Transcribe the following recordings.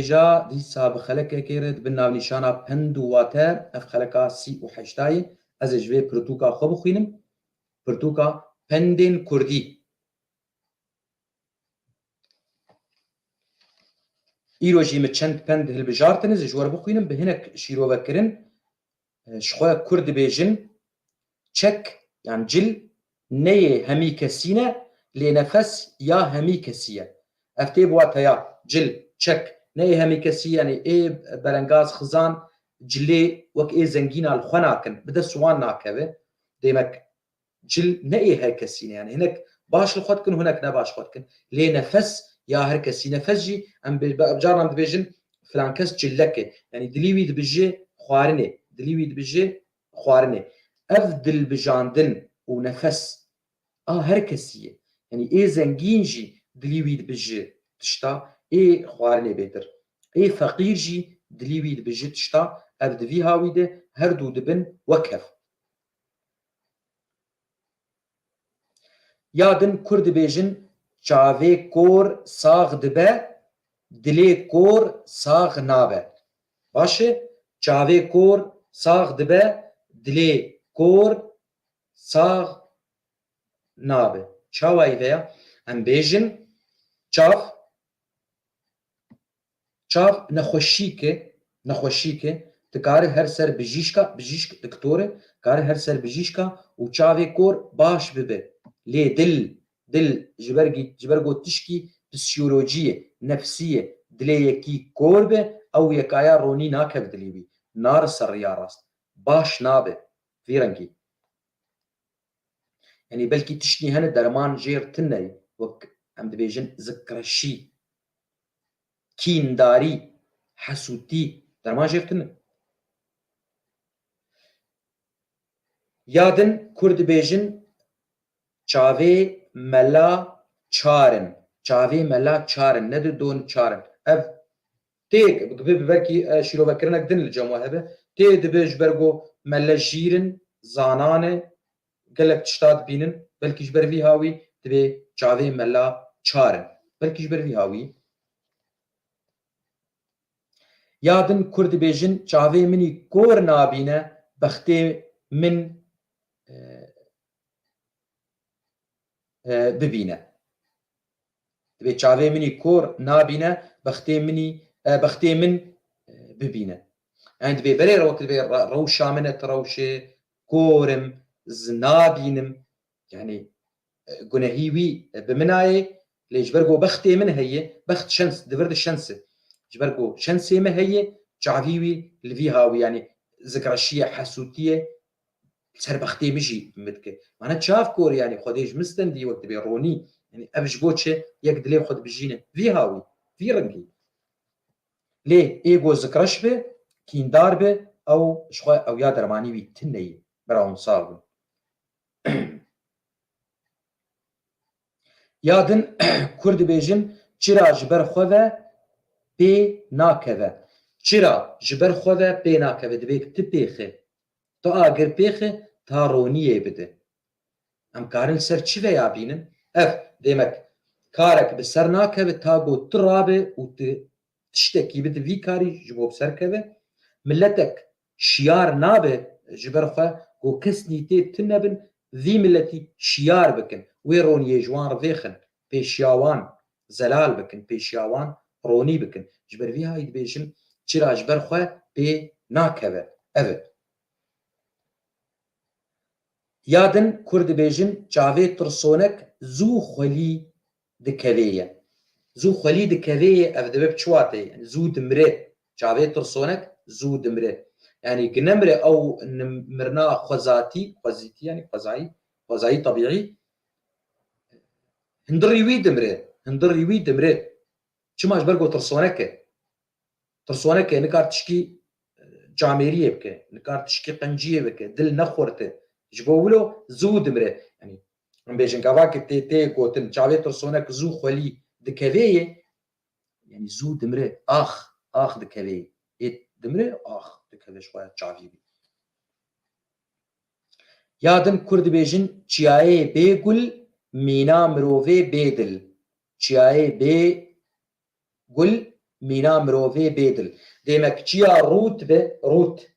جا دیسا بخلکه کرد بن ناو نیشانا پند و واتر اف خلکا 38 از جوی پرتوکا خو بخوینم پرتوکا پندین کردی ایروجی می چند پند هلبجارتن از جوار بخوینم به هنک شیرو بکرن شخوا کرد بیجن چک يعني جل نية همي كسينة لنفس يا همي كسية افتيب واتيا جل تشك نية همي كسية يعني ايه برنغاز خزان جلي وك ايه زنجينا الخناكن بدا سوان ناكبه ديمك جل نية هاي كسينة يعني هناك باش الخوتكن هناك نباش خوتكن لنفس يا هر كسي نفس جي ام بجارنا دبيجن فلانكس جلكه يعني دليوي دبجي خوارني دليوي دبجي خوارني افدل بجاندن ونفس هر كسيه يعني ايه زنجين جي دليويد بجي تشتا ايه خوارني بيتر ايه فقير جي دليويد بجي تشتا ابد في هاويده هردو دبن وكف يادن كرد بيجن چاوي كور ساغ دبه دلي كور ساغ نابه باشه چاوي كور ساغ دبه دلي كور ساغ نابه چاوي veya ام بيجن چاف نخوشیکه تکاره هر سر بجیشک دکتوره کاره هر سر بجیشکا و چاوی کور باش ببه لی دل جبرگو تشکی فسیولوژیه نفسیه دلی یکی کور به او یکایا رونی ناکف دلی بی نار سر یا راست باش نابه في رنگی يعني بلكي تشني هنا درمان جير تنري وك ام دبيجن ذكرشي كينداري حسوتي درمان جير تنري یادن کرد بیجن چاوی ملا چارن ند دون چارن اف تيك ببركي شيرو بكرنك دن الجموع هبه تي دبيج برغو ملا جيرن زانانه قالك تشتاد بينن بلكي جبر في هاوي تبي چاوي ملا چارن بلكي جبر في هاوي يادن كرد بيجن چاوي مني كور نابينه بختي من ببینه دبي چاوي مني كور نابينه بختي من ببینه يعني دبي بري روك دبي روشا منه تروشه كورم زنابينم يعني جنهيوي بمناي ليش برجو بختي من هي بخت شنس دبرد الشنسه جبرجو شنسه ما هي چاويوي لفيهاوي يعني ذكرشيه حسوتيه سر بختي مجي مدك معناها تشاف كور يعني خديج مستندي وقت بيروني يعني ابش جوتشه يقد ليه خد بجينا في هاوي في رنجي ليه ايجو ذكرش به كين داربه او شخوا او يا درماني وي تني براون صاب يادن كرد بيجن چرا جبر خوه بي ناكوه چرا جبر خوه بي ناكوه دبيك تبيخه تو اگر بيخه تا رونیه بده ام کارن سر چی ویا بینن اف demek karek bi ser nakeve ta got trabe û tiştekî bide vî karî ji bo ser keve milletek şiyar nabe ji ber xwe got kesnî tê tin nebin vî milletî şiyar bikin wê roniyê ji wan rivêxin pêşiyawan zelal bikin pêşiyawan ronî bikin ji ber vî hayî dibêjin çira ji ber xwe pê nakeve ev e یادن کرد بیجن چاوی ترسونک زو خلی دکویه زو خلی دکویه اف دبب چواته يعني زو دمره چاوی ترسونک زو دمره يعني جنمره او مرنا خزاتي يعني خزائي طبيعي هندري وي دمره چماش برگو ترسونک نکار تشکی جاميريه بك نكار تشكي قنجيه بك دل نخورته جبولو زو دمره يعني من بيجن كافاك تي قوتن چاوي ترسونك زو خولي دكويه يعني زو دمره اخ دكويه اي دمره اخ دكويه شويه چاوي يادن كرد بيجن چياي بيگل مينا مروفي بيدل چياي بيگل مينا مروفي بيدل ديمك تشيا روت ب روت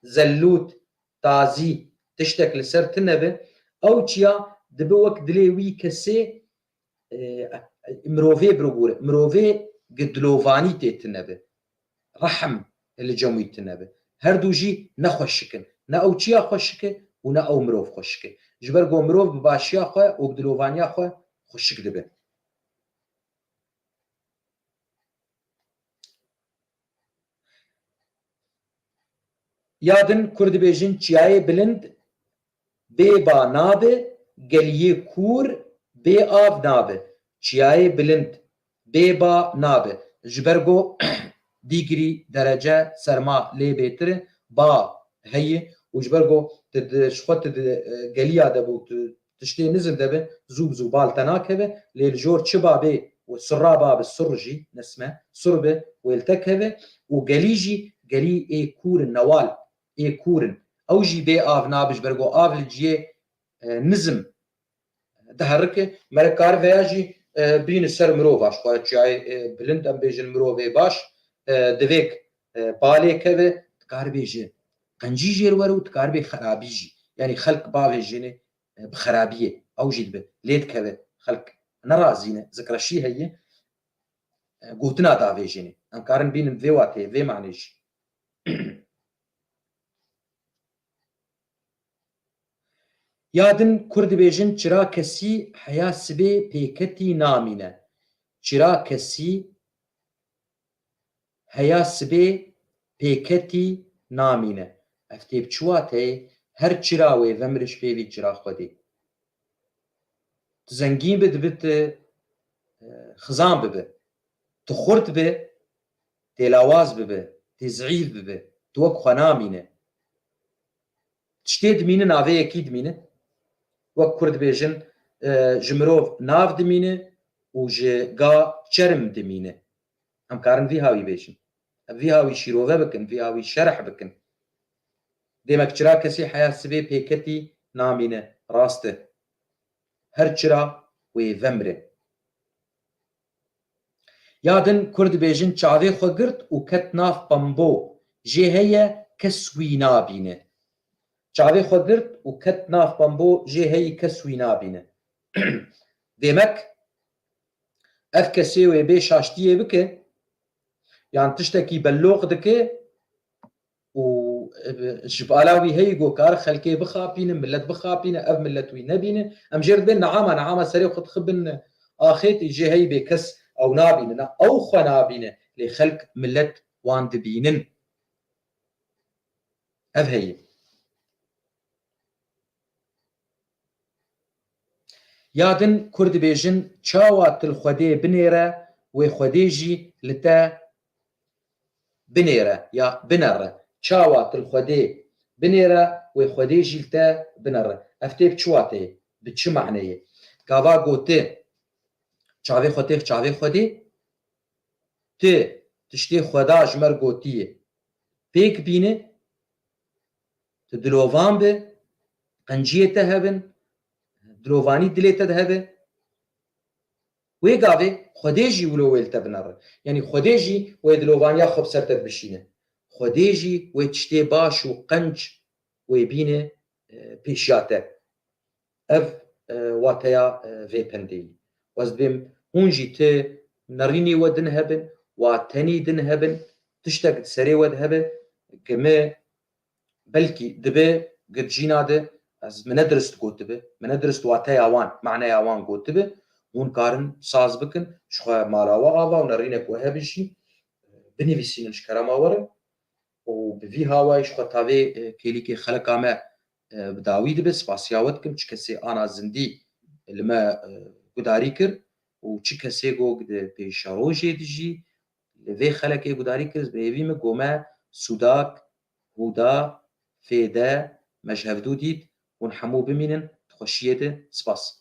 زلوت تازي تشتك لسر تنبه او تشيا دبوك دليوي كسي مروفي بروبور مروفي قدلوفاني تنبه رحم اللي جموي تنبه هردو جي نخوشكن نا او تشيا خوشكه ونا او مروف خوشكه جبر گو مروف بباشيا خو او قدلوفانيا خو خوشك دبه یادن کرد بیجن چیای بلند بی با نابه گلیه کور بی آب نابه چیای بلند بی با نابه جبرگو دیگری درجه سرما لی بیتر با هی و جبرگو شخوت گلیه دبو تشتی نزل دبه زوب زوبال تناکه لی الجور چه بابه و سرا باب سرجي نسمه سربه ويلتكهبه وقليجي قلي اي كور النوال اي كورن اوجي بي اف نابج برغو اف الجي نزم تحرك مركار فياجي بين السر مروفاش قاعد بلند ام بيجن مروفي باش دفيك بالي كبه تكار بيجي قنجي جير ورو تكار بي خرابيجي يعني خلق باب جيني بخرابيه اوجي به ليت كبه خلق نرازينه ذكر الشيء هي قوتنا دافي جيني انكارن بين في واتي في معنيش یادن کرد بیجن چرا کسی حیا سبه پیکتی نامینه چرا کسی حیا سبه پیکتی نامینه افتیب چواته هر چراوی ومرش پیوی چرا خودی تزنگین بد بد خزان ببه تخورت به تلاواز ببه تزعیف ببه توک خنامینه تشتید مینه ناوی اکید مینه وەک کورد بێژن ji mirov nav dimîne û ji ga çerm dimîne em karin vî hawî bêjin vî hawî şîrove bikin vî hawî şerh bikin demek çira kesî heya sibê pêketî namîne rast e her çira wê vemre yadin kurd bêjin çavê xwe girt û ket nav pambo jê heye kes wî nabîne çavê xwe girt û ket nav pambo jê heyî kes wî nabîne demek ev kesê wê bê şaştiyê bike yan tiştekî belloq dike û ji bala wî heyî gokar xelkê bixapînin millet bixapîne ev millet wî nebîne em jê dibên neama serê xwe dixibin axêtî jê heyî bê kes ew nabîne na ew xwe nabîne lê xelk millet wan dibînin ev heyî yadin kurd bêjin çawa til xwedê binêre wê xwedê jî li te binêre ya binere çawa til xwedê binêre wê xwedê jî li te binere ev tê bi çi watê bi çi meعنeyê gava gotê çavê xwe tê çavê xwedê tê tiştê xweda ji mer gotiye pêk bîne tu dilovan be qenciyê te hebin دلوڤانی dilê te dihebe wê gavê xwedê jî wilo wê li te binere yanî xwedê jî wê dilovaniya xwe bi ser te bişîne xwedê jî wê tiştê baş û qenc wê bîne pêşiya te ev wateya vê pendeyî ez dibêm hûn jî ti nerînê we din hebin wa tenî din hebin tiştek di serê we dihebe ki me belkî dibe gircîna de ez min nedirist got dibe min nedirist wateya wan meعنeya wan got dibe hûn karin saz bikin ji xwe mala we ava û nerînek we hebe jî binivîsînin ji kerema we re û bi vî hawayî ji xwe tavê kêlîkê xeleka me bi dawî dibe spasiya we dikim çi kesê ana zindî li me gudarî kir û çi kesê got di pêşa rojê de jî li vê xelekê gudarî kir bi hêvî min got me sûdak hûda fêde me ji hevdû dît hûn hemû bimînin di xweşiyê de spas